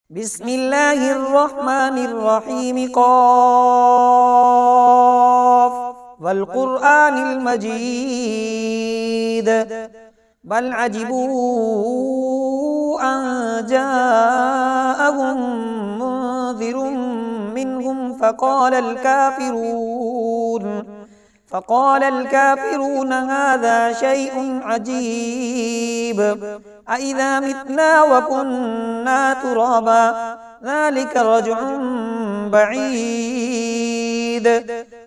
بسم الله الرحمن الرحيم قاف والقرآن المجيد بل عجبوا أن جاءهم منذر منهم فقال الكافرون هذا شيء عجيب أإذا متنا وكنا ترابا ذلك رجع بعيد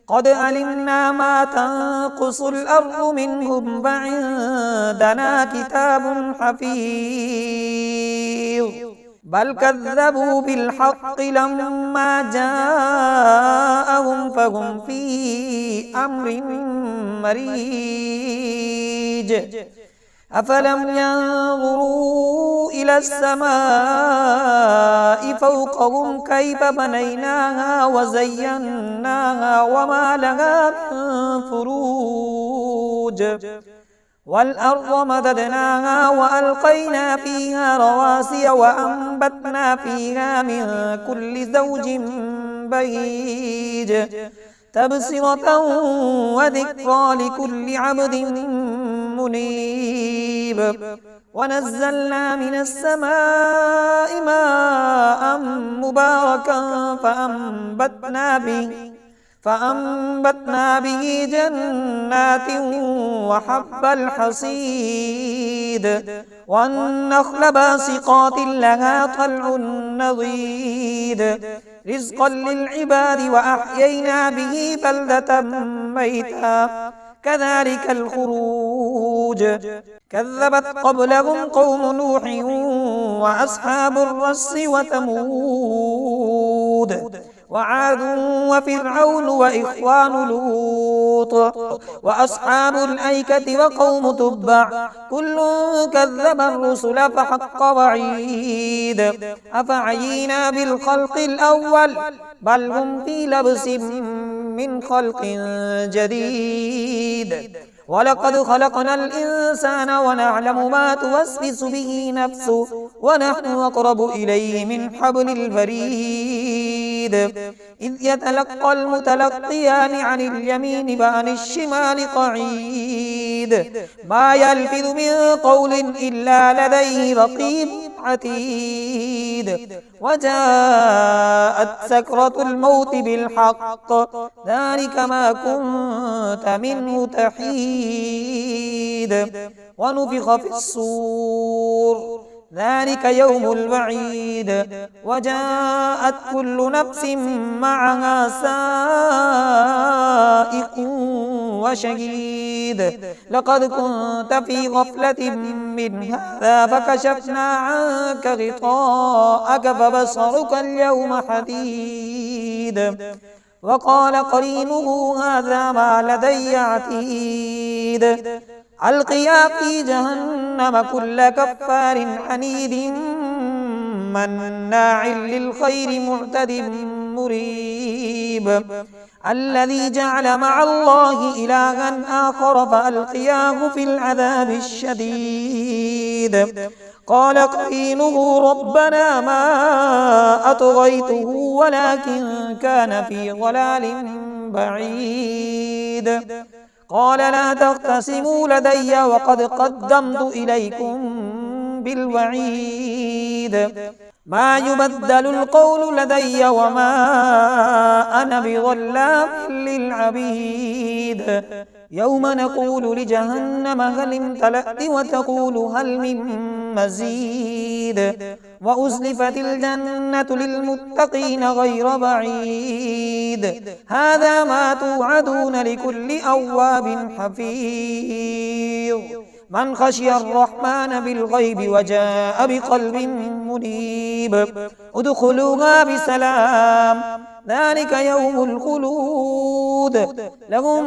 قد علمنا ما تنقص الأرض منهم وعندنا كتاب حفيظ بل كذبوا بالحق لما جاءهم فهم في أمر مريج أفلم ينظروا إلى السماء فوقهم كيف بنيناها وزيناها وما لها من فروج والأرض مددناها وألقينا فيها رواسي وأنبتنا فيها من كل زوج بهيج تبصرة وذكرى لكل عبد منيب ونزلنا من السماء ماء مباركا فأنبتنا به جنات وحب الحصيد والنخل باسقات لها طلع نضيد رزقا للعباد وأحيينا به بلدة ميتا كذلك الخروج كذبت قبلهم قوم نوح وأصحاب الرس وثمود وعاد وفرعون وإخوان لوط وأصحاب الأيكة وقوم تبع كل كذب الرسل فحق وعيد أفعينا بالخلق الأول بل هم في لبس من خلق جديد ولقد خلقنا الإنسان ونعلم ما توسوس به نفسه ونحن أقرب إليه من حبل الوريد إذ يتلقى المتلقيان عن اليمين وعن الشمال قعيد ما يلفظ من قول إلا لديه رقيب عتيد وجاءت سكرة الموت بالحق ذلك ما كنت منه تحيد ونفخ في الصور ذلك يوم الوعيد وجاءت كل نفس معها سائق وشهيد لقد كنت في غفلة من هذا فكشفنا عنك غطاءك فبصرك اليوم حديد وقال قرينه هذا ما لدي عتيد ألقيا في جهنم كل كفار عنيد مناع للخير معتد مريب الذي جعل مع الله إلها آخر فألقياه في العذاب الشديد قال قرينه ربنا ما أطغيته ولكن كان في ضلال بعيد قال لا تختصموا لدي وقد قدمت إليكم بالوعيد ما يبدل القول لدي وما أنا بظلام للعبيد يوم نقول لجهنم هل امتلأت وتقول هل من مزيد وأزلفت الجنة للمتقين غير بعيد هذا ما توعدون لكل أواب حفيظ من خشي الرحمن بالغيب وجاء بقلب منيب ادخلوها بسلام ذلك يوم الخلود لهم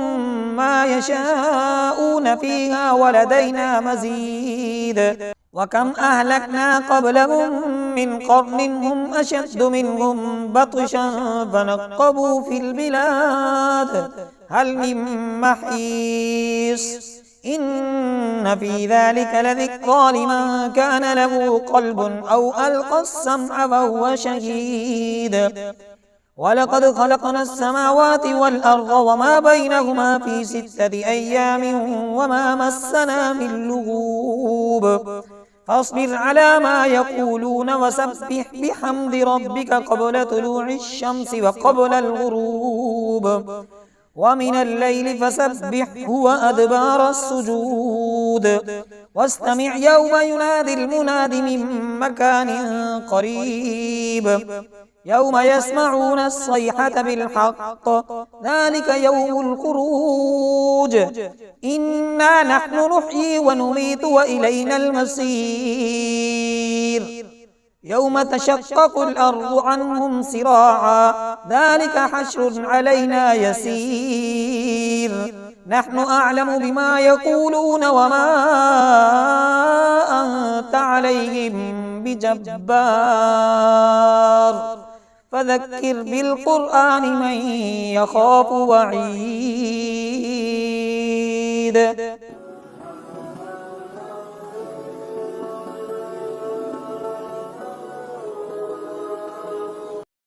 ما يشاءون فيها ولدينا مزيد وكم أهلكنا قبلهم من قرن هم أشد منهم بطشا فنقبوا في البلاد هل من محيص إن في ذلك لذكرى لمن كان له قلب أو ألقى السمع فهو شهيد ولقد خلقنا السماوات والأرض وما بينهما في 6 أيام وما مسنا من لغوب فاصبر على ما يقولون وسبح بحمد ربك قبل طلوع الشمس وقبل الغروب ومن الليل فسبحه وأدبار السجود واستمع يوم ينادي المناد من مكان قريب يوم يسمعون الصيحة بالحق ذلك يوم الخروج إنا نحن نحيي ونميت وإلينا المصير يوم تشقق الأرض عنهم سراعا ذلك حشر علينا يسير نحن أعلم بما يقولون وما أنت عليهم بجبار فذكر بالقرآن من يخاف وعيد